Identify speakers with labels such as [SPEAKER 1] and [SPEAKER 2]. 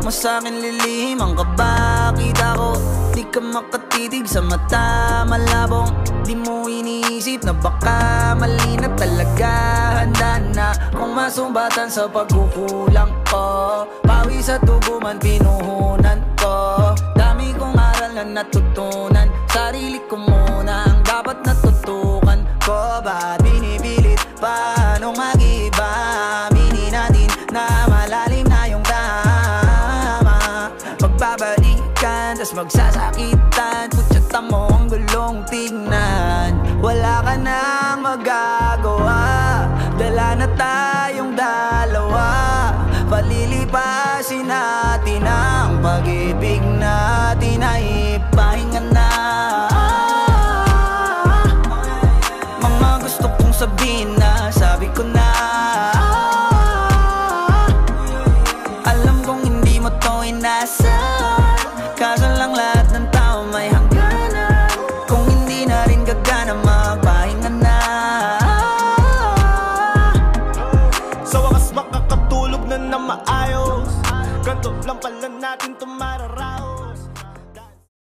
[SPEAKER 1] mo sa'kin lilihim ang kaba. Kita ko, di ka makatitig sa mata. Malabong, di mo iniisip na baka mali na talaga. Handa na kung masumbatan sa pagkukulang ko. Pawi sa tubo man pinuhunan ko. Dami kong aral na natutunan. Sarili ko muna ang dapat natutukan ko. Ba't binibilit? Paano mag-iba? Aminin natin na malalim na yung tama. Magbabalikan, tas magsasakitan. Putsata mo ang gulong tignan. Wala ka nang magagawa. Dala na tayong dalawa. Palilipasin natin ang pag-ibig natin ay pahinga na. Mga gusto kong sabihin na sabi ko na. Alam kong hindi mo to inasal, kaso lang lahat ng tao may hangganan. Kung hindi na rin gagana, magpahinga na.
[SPEAKER 2] Sa wakas makakatulog na maayos. Ganto lang pala natin tumararaos.